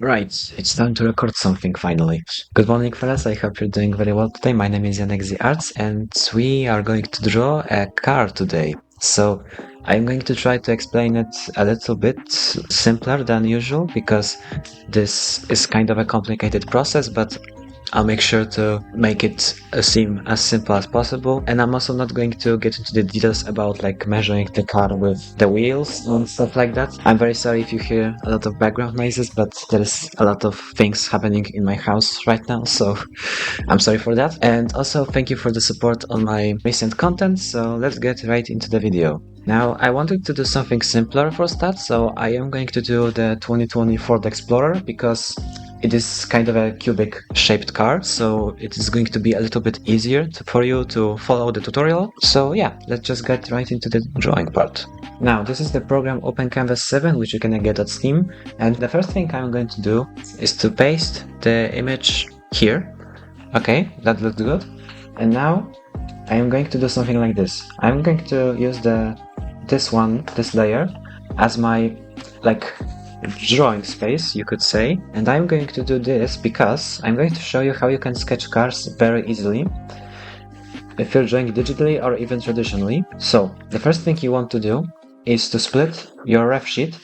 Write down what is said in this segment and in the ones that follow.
Right, it's time to record something finally. Good morning, fellas. I hope you're doing very well today. My name is Janek the Arts, and we are going to draw a car today. So I'm going to try to explain it a little bit simpler than usual because this is kind of a complicated process, but I'll make sure to make it seem as simple as possible. And I'm also not going to get into the details about like measuring the car with the wheels and stuff like that. I'm very sorry if you hear a lot of background noises, but there is a lot of things happening in my house right now, so I'm sorry for that. And also thank you for the support on my recent content, so let's get right into the video. Now, I wanted to do something simpler for start, so I am going to do the 2020 Ford Explorer because it is kind of a cubic shaped car, so it is going to be a little bit easier for you to follow the tutorial. So yeah, let's just get right into the drawing part. Now, this is the program OpenCanvas 7, which you can get at Steam, and the first thing I'm going to do is to paste the image here. Okay, that looks good. And now I am going to do something like this. I'm going to use this layer as my like drawing space, you could say. And I'm going to do this because I'm going to show you how you can sketch cars very easily if you're drawing digitally or even traditionally. So the first thing you want to do is to split your ref sheet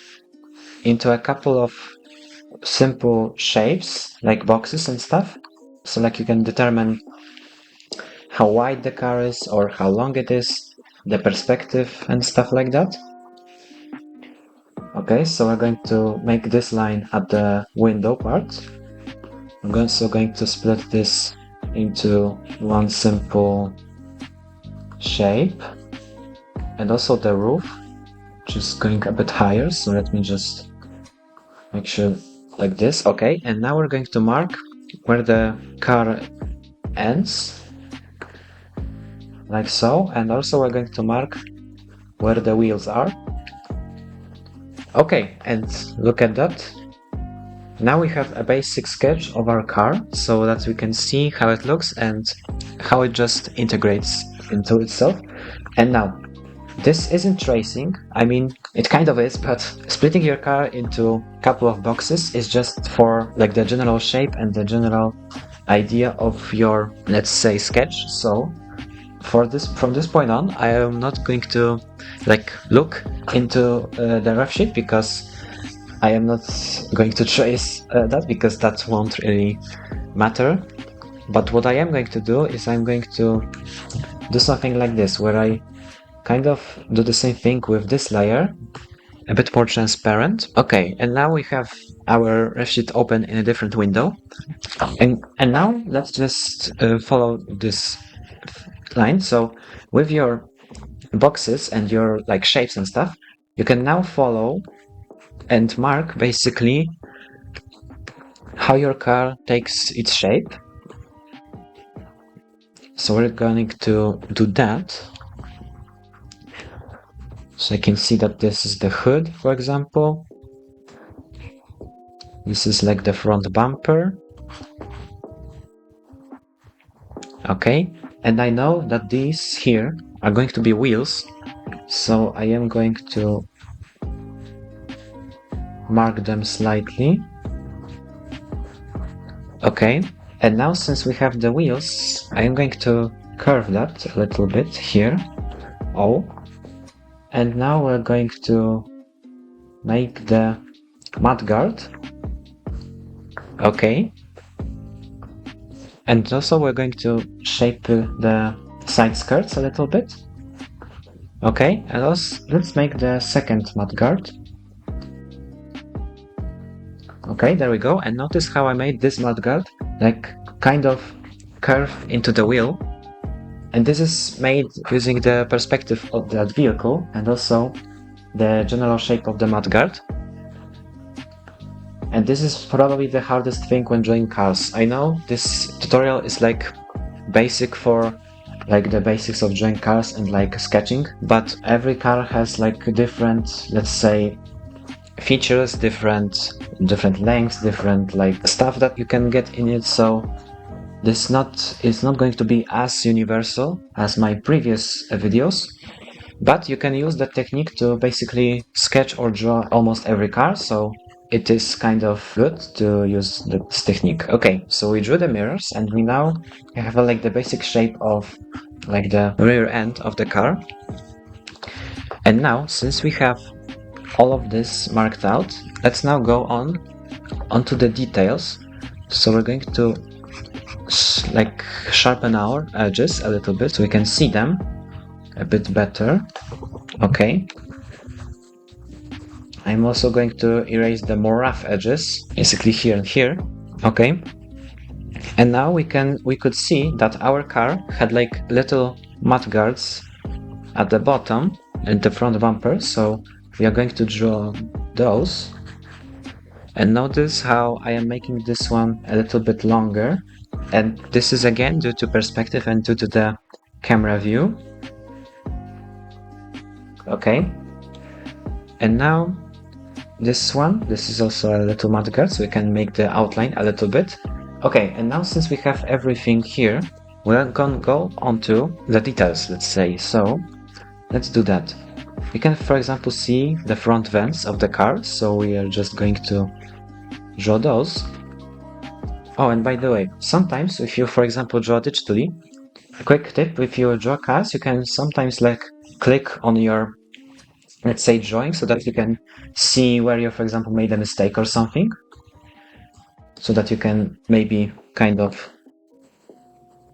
into a couple of simple shapes like boxes and stuff. So like you can determine how wide the car is or how long it is, the perspective and stuff like that. Okay, so we're going to make this line at the window part. I'm also going to split this into one simple shape, and also the roof, which is going a bit higher, so let me just make sure like this. Okay, and now we're going to mark where the car ends, like so, and also we're going to mark where the wheels are. Okay, and look at that. Now we have a basic sketch of our car so that we can see how it looks and how it just integrates into itself. And now, this isn't tracing. I mean, it kind of is, but splitting your car into a couple of boxes is just for like the general shape and the general idea of your, let's say, sketch. So from this point on, I am not going to like look into the rough sheet because I am not going to trace that because that won't really matter. But what I am going to do is I'm going to do something like this, where I kind of do the same thing with this layer, a bit more transparent. Okay, and now we have our ref sheet open in a different window. And now let's just follow this line. So with your boxes and your like shapes and stuff, you can now follow and mark basically how your car takes its shape. So we're going to do that. So I can see that this is the hood, for example. This is like the front bumper. Okay, and I know that these here are going to be wheels. So I am going to mark them slightly. Okay, and now since we have the wheels, I am going to curve that a little bit here. Oh, and now we're going to make the mudguard. Okay, and also we're going to shape the side skirts a little bit. Okay, and also let's make the second mudguard. Okay, there we go. And notice how I made this mudguard like kind of curve into the wheel. And this is made using the perspective of that vehicle and also the general shape of the mudguard. And this is probably the hardest thing when drawing cars. I know this tutorial is like basic for like the basics of drawing cars and like sketching, but every car has like different, let's say, features, different lengths, different like stuff that you can get in it. So this is not going to be as universal as my previous videos, but you can use that technique to basically sketch or draw almost every car. So it is kind of good to use this technique. Okay, so we drew the mirrors and we now have like the basic shape of like the rear end of the car. And now, since we have all of this marked out, let's now go onto the details. So we're going to like sharpen our edges a little bit so we can see them a bit better. Okay. I'm also going to erase the more rough edges, basically here and here. Okay. And now we could see that our car had like little mud guards at the bottom and the front bumper, so we are going to draw those. And notice how I am making this one a little bit longer, and this is again due to perspective and due to the camera view. Okay. And now this is also a little mudguard, so we can make the outline a little bit. Okay, and now since we have everything here, we're gonna go onto the details, let's say. So let's do that. We can, for example, see the front vents of the car, so we are just going to draw those. Oh, and by the way, sometimes if you, for example, draw digitally, a quick tip, if you draw cars, you can sometimes like click on your, let's say, drawing so that you can see where you, for example, made a mistake or something, so that you can maybe kind of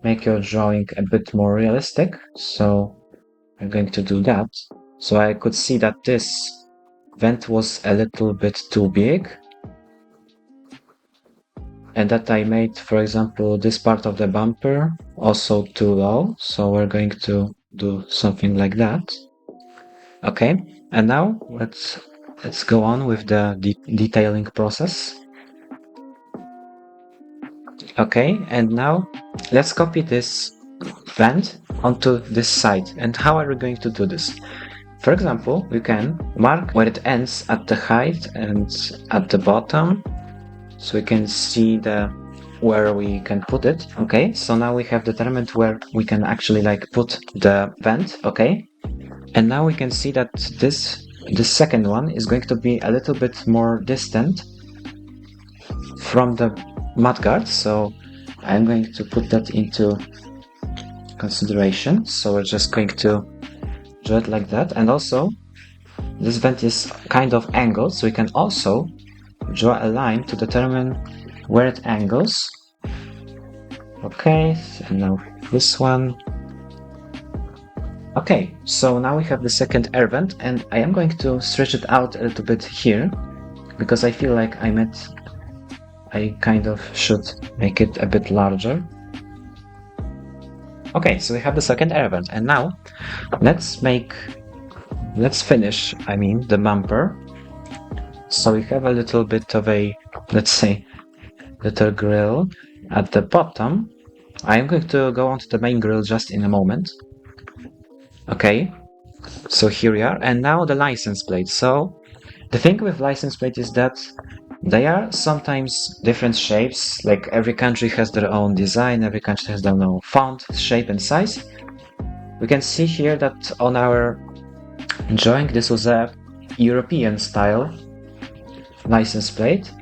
make your drawing a bit more realistic. So I'm going to do that. So I could see that this vent was a little bit too big, and that I made, for example, this part of the bumper also too low. So we're going to do something like that. Okay, and now let's go on with the detailing process. Okay, and now let's copy this vent onto this side. And how are we going to do this? For example, we can mark where it ends at the height and at the bottom, so we can see where we can put it. Okay, so now we have determined where we can actually like put the vent. Okay, and now we can see that this second one is going to be a little bit more distant from the mudguard, so I'm going to put that into consideration. So we're just going to draw it like that. And also this vent is kind of angled, so we can also draw a line to determine where it angles. Okay, and now this one. Okay, so now we have the second air vent, and I am going to stretch it out a little bit here because I feel like I kind of should make it a bit larger. Okay, so we have the second air vent, and now let's finish, the bumper. So we have a little bit of a, let's say, little grill at the bottom. I'm going to go onto the main grill just in a moment. Okay, so here we are, and now the license plate. So the thing with license plate is that they are sometimes different shapes, like every country has their own design, every country has their own font, shape and size. We can see here that on our drawing this was a European style license plate.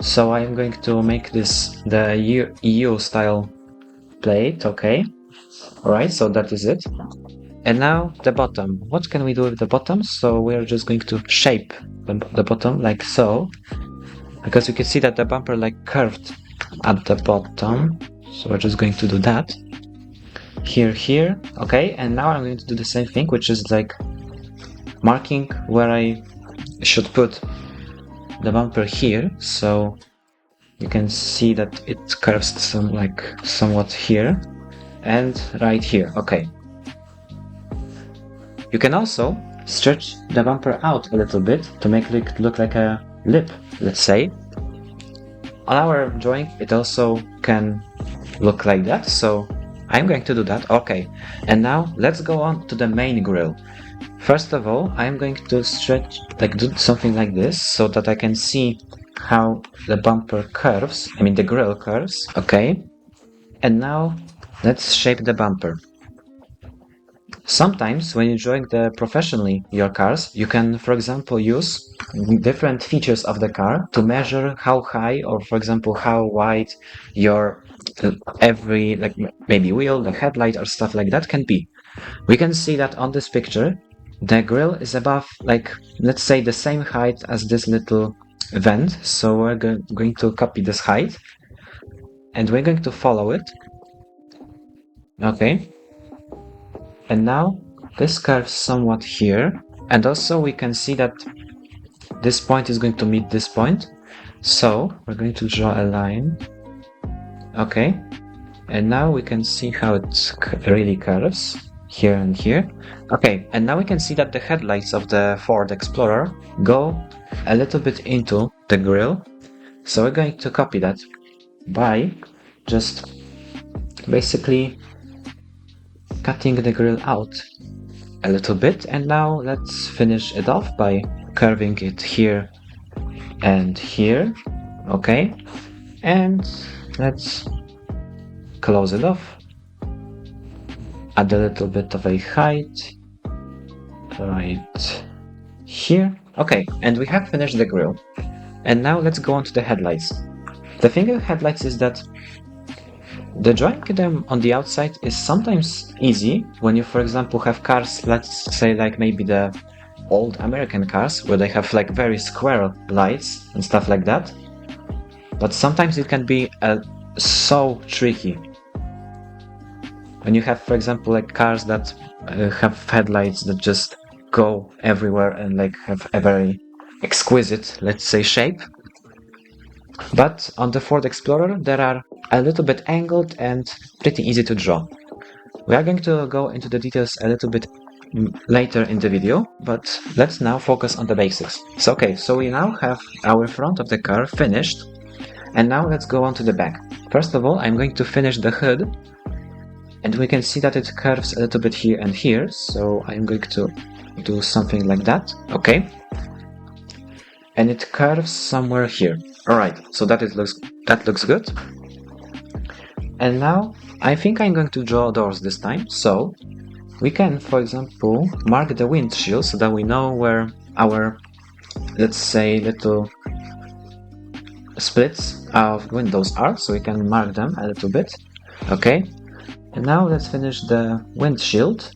So I'm going to make this the EU style plate, okay? Alright, so that is it. And now the bottom. What can we do with the bottom? So we're just going to shape the bottom like so, because you can see that the bumper like curved at the bottom. So we're just going to do that. Here, okay? And now I'm going to do the same thing, which is like marking where I should put the bumper here. So you can see that it curves somewhat here and right here, okay. You can also stretch the bumper out a little bit to make it look like a lip, let's say. On our drawing, it also can look like that, so I'm going to do that. Okay, and now let's go on to the main grill. First of all, I'm going to stretch, do something like this, so that I can see how the bumper curves, the grill curves, okay? And now let's shape the bumper. Sometimes when you're drawing professionally your cars, you can, for example, use different features of the car to measure how high or, for example, how wide your every, like maybe wheel, the headlight or stuff like that can be. We can see that on this picture, the grill is above, like, let's say the same height as this little vent. So we're going to copy this height and we're going to follow it. Okay. And now this curves somewhat here. And also we can see that this point is going to meet this point. So we're going to draw a line. Okay. And now we can see how it really curves here and here. Okay, and now we can see that the headlights of the Ford Explorer go a little bit into the grille. So we're going to copy that by just basically cutting the grille out a little bit. And now let's finish it off by curving it here and here. Okay, and let's close it off. Add a little bit of a height right here. Okay, and we have finished the grille. And now let's go on to the headlights. The thing with headlights is that the drawing them on the outside is sometimes easy when you, for example, have cars, let's say like maybe the old American cars where they have like very square lights and stuff like that. But sometimes it can be so tricky. When you have, for example, like cars that have headlights that just go everywhere and like have a very exquisite, let's say, shape. But on the Ford Explorer, they are a little bit angled and pretty easy to draw. We are going to go into the details a little bit later in the video, but let's now focus on the basics. So okay, so we now have our front of the car finished, and now let's go on to the back. First of all, I'm going to finish the hood, and we can see that it curves a little bit here and here, so I'm going to do something like that, okay? And it curves somewhere here. Alright, so that looks good. And now I think I'm going to draw doors this time, so we can, for example, mark the windshield so that we know where our, let's say, little splits of windows are, so we can mark them a little bit. Okay, and now let's finish the windshield.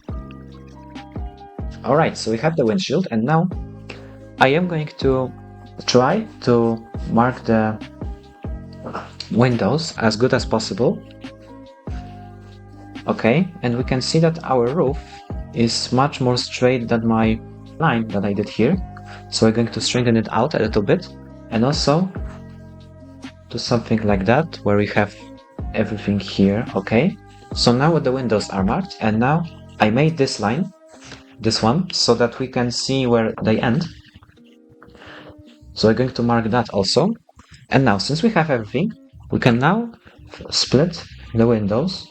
Alright, so we have the windshield, and now I am going to try to mark the windows as good as possible. Okay, and we can see that our roof is much more straight than my line that I did here. So we're going to straighten it out a little bit and also do something like that where we have everything here. Okay, so now the windows are marked, and now I made this line, this one, so that we can see where they end. So we're going to mark that also. And now, since we have everything, we can now split the windows.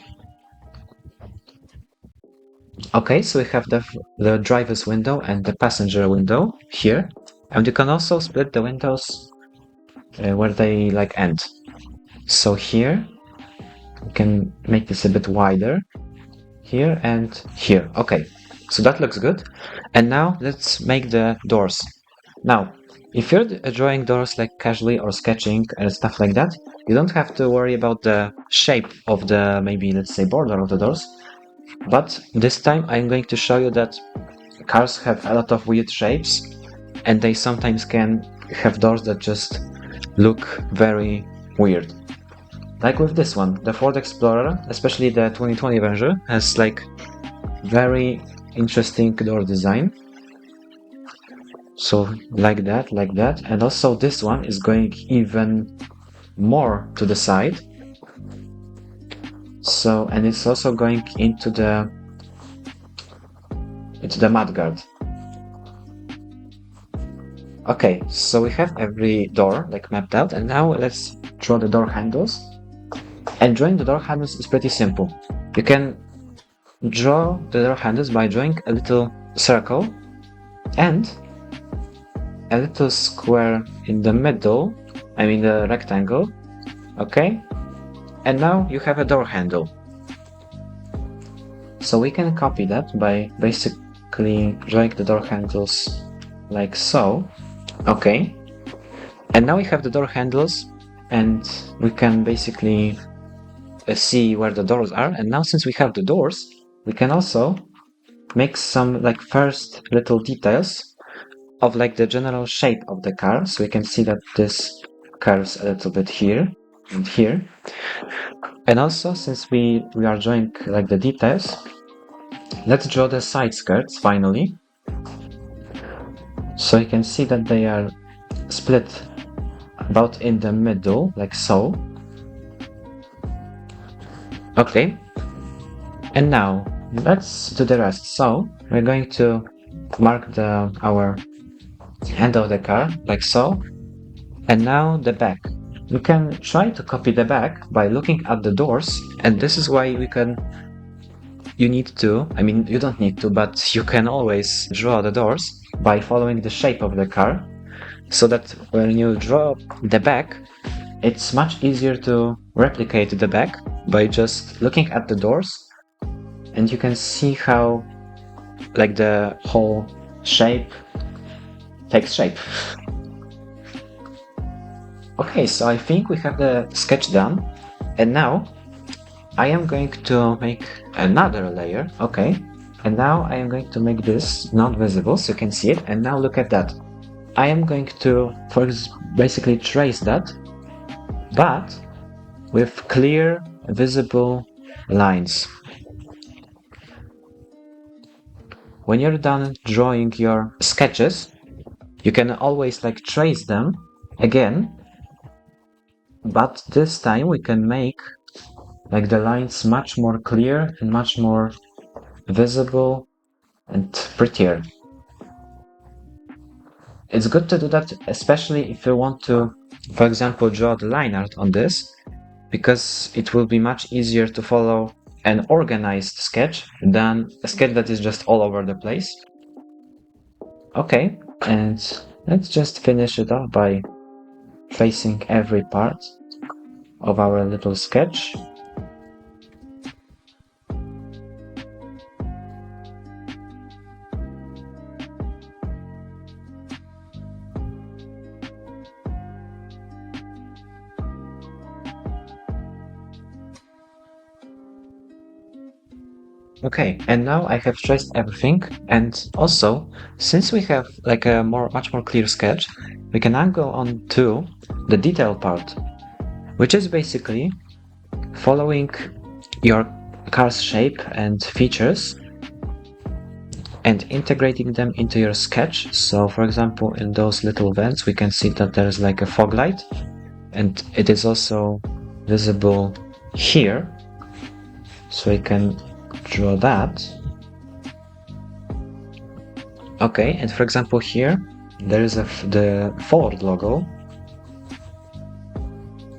Okay, so we have the driver's window and the passenger window here. And you can also split the windows where they like end. So here, we can make this a bit wider. Here and here. Okay, so that looks good. And now let's make the doors. Now, if you're drawing doors like casually or sketching and stuff like that, you don't have to worry about the shape of the, maybe let's say, border of the doors. But this time I'm going to show you that cars have a lot of weird shapes, and they sometimes can have doors that just look very weird. Like with this one, the Ford Explorer, especially the 2020 version, has like very interesting door design. So like that, and also this one is going even more to the side. So, and it's also going into the mudguard. Okay, so we have every door like mapped out, and now let's draw the door handles. And drawing the door handles is pretty simple. You can draw the door handles by drawing a little circle and a little square in the middle, I mean the rectangle, okay? And now you have a door handle. So we can copy that by basically drawing the door handles like so. Okay. And now we have the door handles, and we can basically see where the doors are. And now since we have the doors, we can also make some like first little details of like the general shape of the car. So we can see that this curves a little bit here and here. And also, since we are drawing like the details, let's draw the side skirts finally. So you can see that they are split about in the middle, like so. Okay. And now let's do the rest. So we're going to mark our hand of the car like so. And now the back. You can try to copy the back by looking at the doors, and this is why you need to, I mean, you don't need to, but you can always draw the doors by following the shape of the car, so that when you draw the back, it's much easier to replicate the back by just looking at the doors, and you can see how like the whole shape takes shape. Okay, so I think we have the sketch done, and now I am going to make another layer. Okay, and now I am going to make this not visible so you can see it, and now look at that. I am going to basically trace that, but with clear visible lines. When you're done drawing your sketches, you can always like trace them again, but this time we can make like the lines much more clear and much more visible and prettier. It's good to do that, especially if you want to, for example, draw the line art on this, because it will be much easier to follow an organized sketch than a sketch that is just all over the place. Okay, and let's just finish it off by tracing every part of our little sketch. Okay, and now I have traced everything, and also, since we have like a much more clear sketch, we can now go on to the detail part, which is basically following your car's shape and features and integrating them into your sketch. So for example, in those little vents, we can see that there is like a fog light, and it is also visible here. So we can draw that. Okay, and for example here, there is the Ford logo.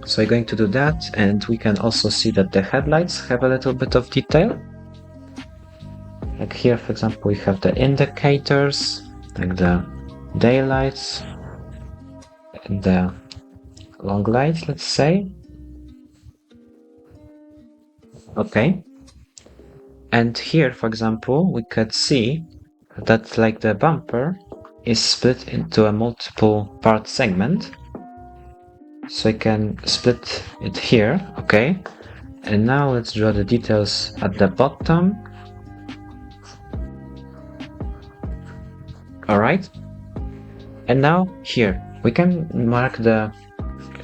So we're going to do that, and we can also see that the headlights have a little bit of detail. Like here, for example, we have the indicators, like the daylights, and the long lights, let's say. Okay. And here, for example, we could see that like the bumper is split into a multiple part segment. So I can split it here, okay? And now let's draw the details at the bottom. Alright. And now here, we can mark the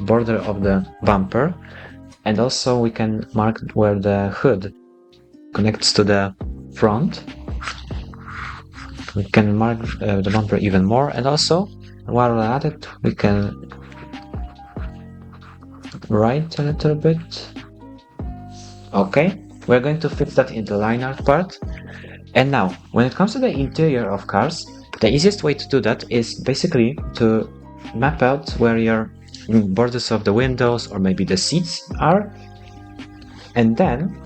border of the bumper, and also we can mark where the hood connects to the front. We can mark the bumper even more, and also while we're at it, we can write a little bit. Okay, we're going to fix that in the line art part. And now, when it comes to the interior of cars, the easiest way to do that is basically to map out where your borders of the windows or maybe the seats are, and then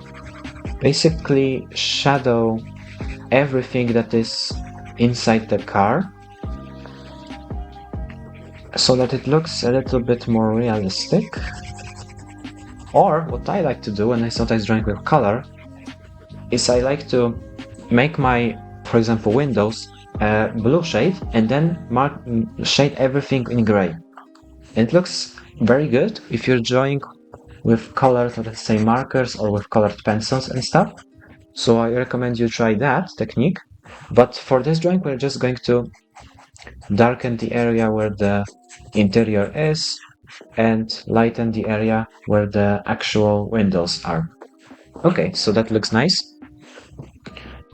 basically shadow everything that is inside the car so that it looks a little bit more realistic. Or what I like to do when I sometimes drawing with color is I like to make my, for example, windows blue shade and then shade everything in gray. It looks very good if you're drawing with colored, let's say, markers or with colored pencils and stuff. So I recommend you try that technique. But for this drawing, we're just going to darken the area where the interior is and lighten the area where the actual windows are. Okay, so that looks nice.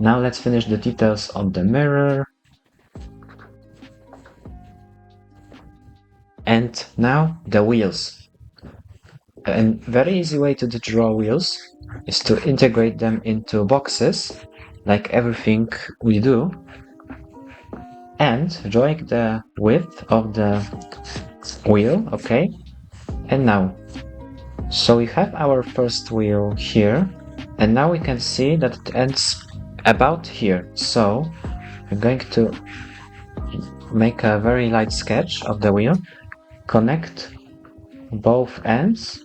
Now let's finish the details on the mirror. And now the wheels. A very easy way to draw wheels is to integrate them into boxes, like everything we do, and drawing the width of the wheel, okay? And now, so we have our first wheel here, and now we can see that it ends about here. So I'm going to make a very light sketch of the wheel, connect both ends,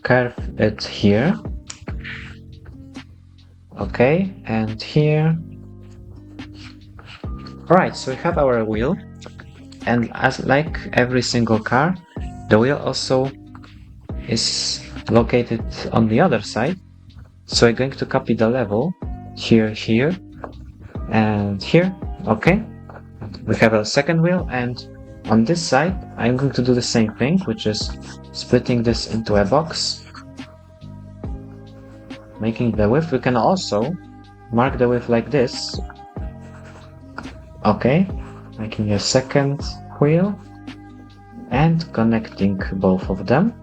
curve it here, okay, and here. Alright, so we have our wheel, and as like every single car, the wheel also is located on the other side. So I'm going to copy the level here, here, and here, okay. We have a second wheel, and on this side, I'm going to do the same thing, which is splitting this into a box, making the width. We can also mark the width like this, okay, making a second wheel and connecting both of them.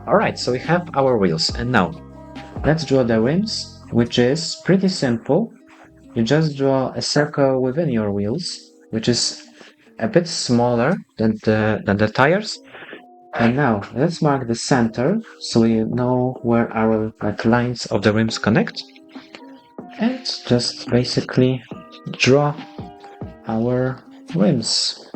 Alright, so we have our wheels, and now let's draw the rims, which is pretty simple. You just draw a circle within your wheels, which is a bit smaller than the tires. And now let's mark the center so we know where our lines of the rims connect. And just basically draw our rims.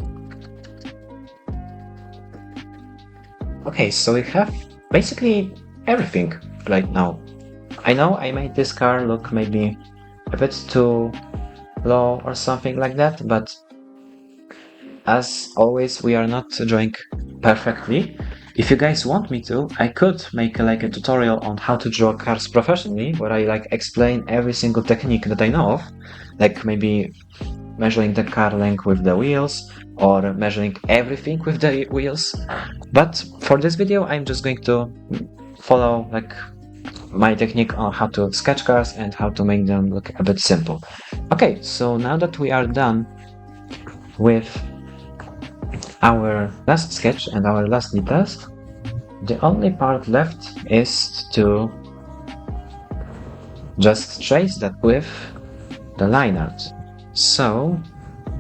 Okay, so we have basically everything right now. I know I made this car look maybe a bit too low or something like that, but as always, we are not drawing perfectly. If you guys want me to, I could make like a tutorial on how to draw cars professionally, where I like explain every single technique that I know of, like maybe measuring the car length with the wheels or measuring everything with the wheels. But for this video, I'm just going to follow like my technique on how to sketch cars and how to make them look a bit simple. Okay, so now that we are done with our last sketch and our last details, the only part left is to just trace that with the line art. So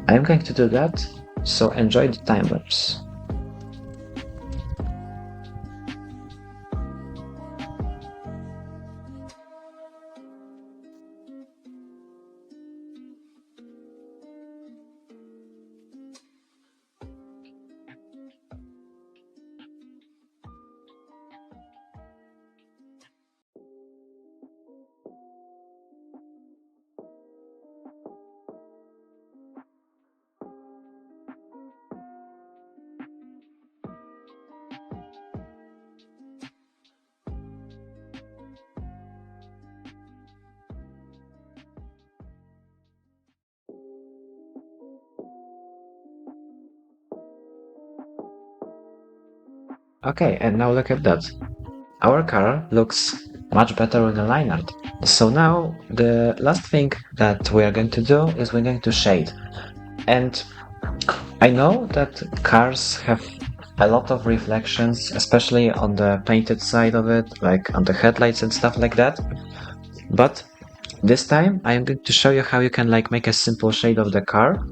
I'm going to do that, so enjoy the time lapse. Okay, and now look at that. Our car looks much better with the line art. So now the last thing that we are going to do is we're going to shade. And I know that cars have a lot of reflections, especially on the painted side of it, like on the headlights and stuff like that. But this time I am going to show you how you can like make a simple shade of the car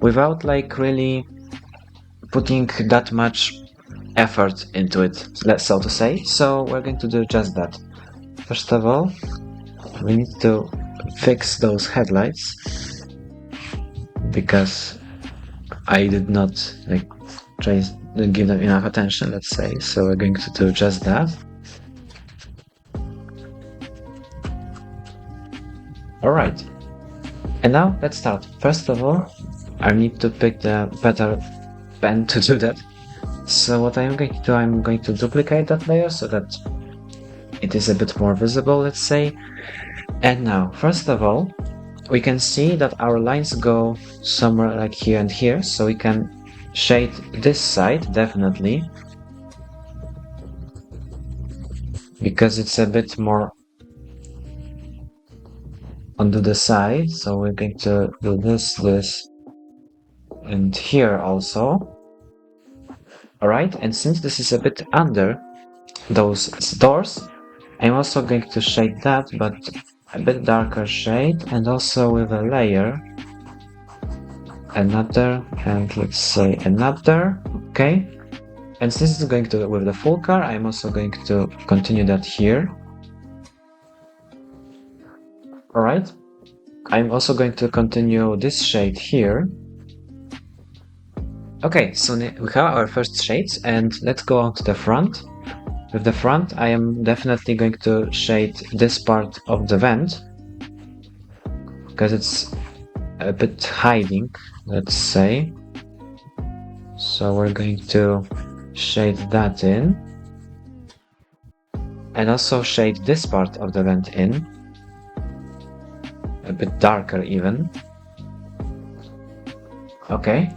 without like really putting that much effort into it, so to say. So we're going to do just that. First of all, we need to fix those headlights because I did not like give them enough attention, let's say. So we're going to do just that. Alright, and now let's start. First of all, I need to pick the better pen to do that. So what I'm going to do, I'm going to duplicate that layer so that it is a bit more visible, let's say. And now, first of all, we can see that our lines go somewhere like here and here, so we can shade this side, definitely, because it's a bit more onto the side, so we're going to do this, and here also. Alright, and since this is a bit under those doors, I'm also going to shade that, but a bit darker shade, and also with a layer. Another, and let's say another, okay? And since it's going to with the full car, I'm also going to continue that here. Alright, I'm also going to continue this shade here. Okay, so we have our first shades, and let's go on to the front. With the front, I am definitely going to shade this part of the vent, because it's a bit hiding, let's say. So we're going to shade that in. And also shade this part of the vent in. A bit darker even. Okay.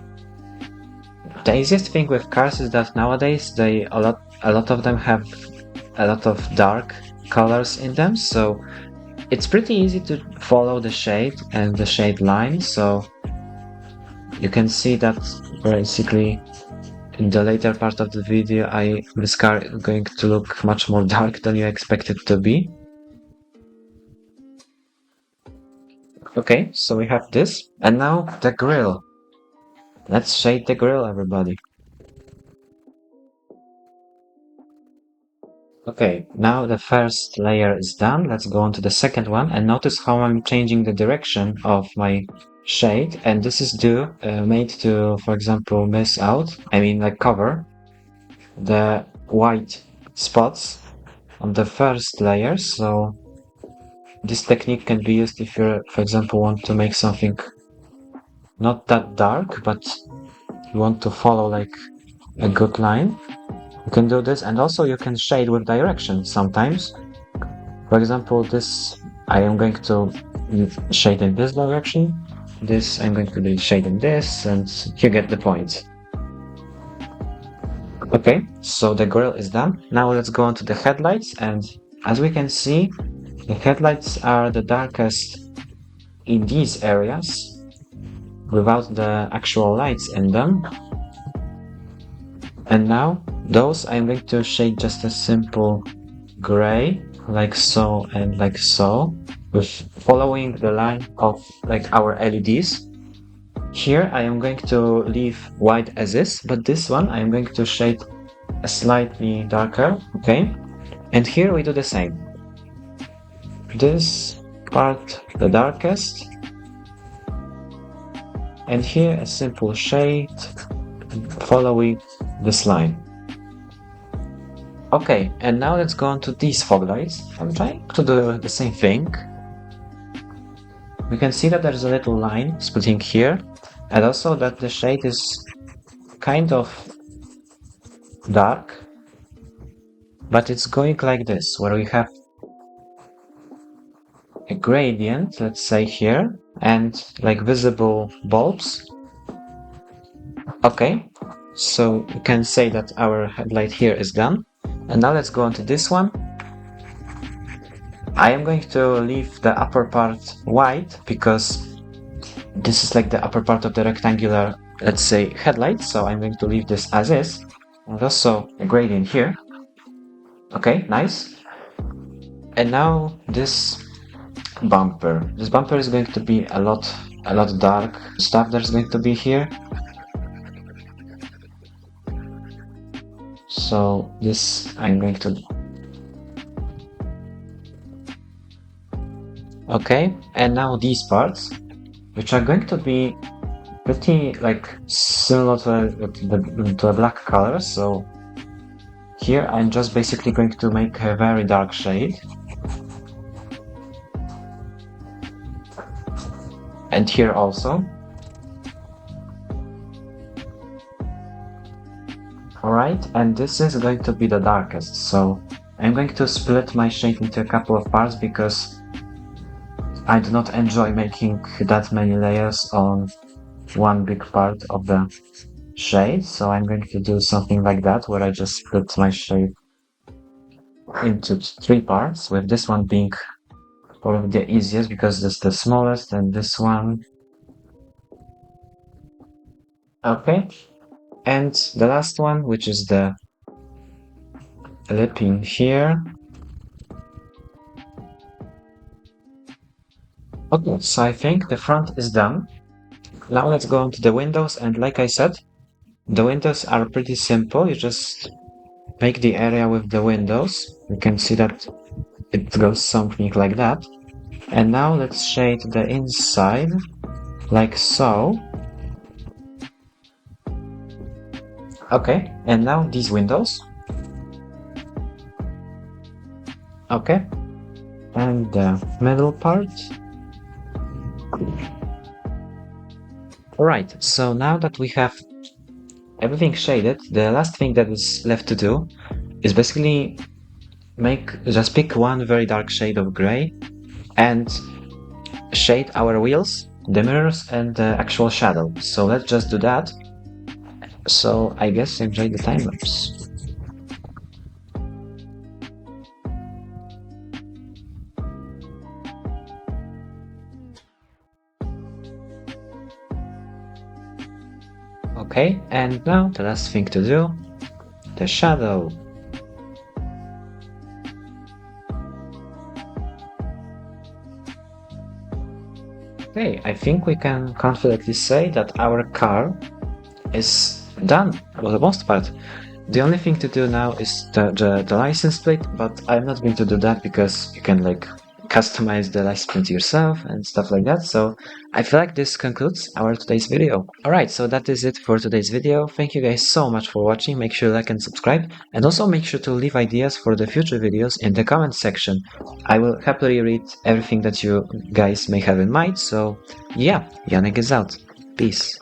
The easiest thing with cars is that nowadays a lot of them have a lot of dark colors in them, so it's pretty easy to follow the shade and the shade line. So you can see that basically in the later part of the video, this car is going to look much more dark than you expect it to be. Okay, so we have this, and now the grille. Let's shade the grille, everybody. Okay, now the first layer is done. Let's go on to the second one, and notice how I'm changing the direction of my shade, and this is made to, for example, cover the white spots on the first layer. So this technique can be used if you, for example, want to make something not that dark, but you want to follow like a good line. You can do this, and also you can shade with direction sometimes. For example, this I am going to shade in this direction. This I'm going to be shading this, and you get the point. Okay, so the grille is done. Now let's go on to the headlights, and as we can see, the headlights are the darkest in these areas without the actual lights in them. And now those I'm going to shade just a simple gray, like so and like so, with following the line of like our LEDs. Here I am going to leave white as is, but this one I am going to shade a slightly darker, okay? And here we do the same. This part the darkest, and here a simple shade following this line. Okay, and now let's go on to these fog lights. I'm trying to do the same thing. We can see that there's a little line splitting here, and also that the shade is kind of dark, but it's going like this, where we have a gradient, let's say here, and like visible bulbs. Okay, so we can say that our headlight here is done. And now let's go on to this one. I am going to leave the upper part white because this is like the upper part of the rectangular, let's say, headlight. So I'm going to leave this as is. And also a gradient here. Okay, nice. And now this bumper. This bumper is going to be a lot dark stuff that's going to be here. So this I'm going to... Okay, and now these parts, which are going to be pretty like similar to a black color. So here I'm just basically going to make a very dark shade. and here also. Alright, and this is going to be the darkest, so I'm going to split my shade into a couple of parts because I do not enjoy making that many layers on one big part of the shade, so I'm going to do something like that where I just split my shade into 3 parts, with this one being probably the easiest because this is the smallest, and this one. Okay, and the last one, which is the lip in here. Okay, so I think the front is done. Now let's go on to the windows, and like I said, the windows are pretty simple. You just make the area with the windows. You can see that it goes something like that. And now let's shade the inside, like so. Okay, and now these windows. Okay, and the middle part. Alright, so now that we have everything shaded, the last thing that is left to do is basically just pick one very dark shade of gray and shade our wheels, the mirrors, and the actual shadow. So let's just do that. So I guess enjoy the time lapse. Okay, and now the last thing to do, the shadow. Okay, I think we can confidently say that our car is done for the most part. The only thing to do now is the license plate, but I'm not going to do that because you can like customize the license plate yourself and stuff like that. So I feel like this concludes our today's video. Alright, so that is it for today's video. Thank you guys so much for watching. Make sure to like and subscribe, and also make sure to leave ideas for the future videos in the comment section. I will happily read everything that you guys may have in mind. So yeah, Janek is out. Peace.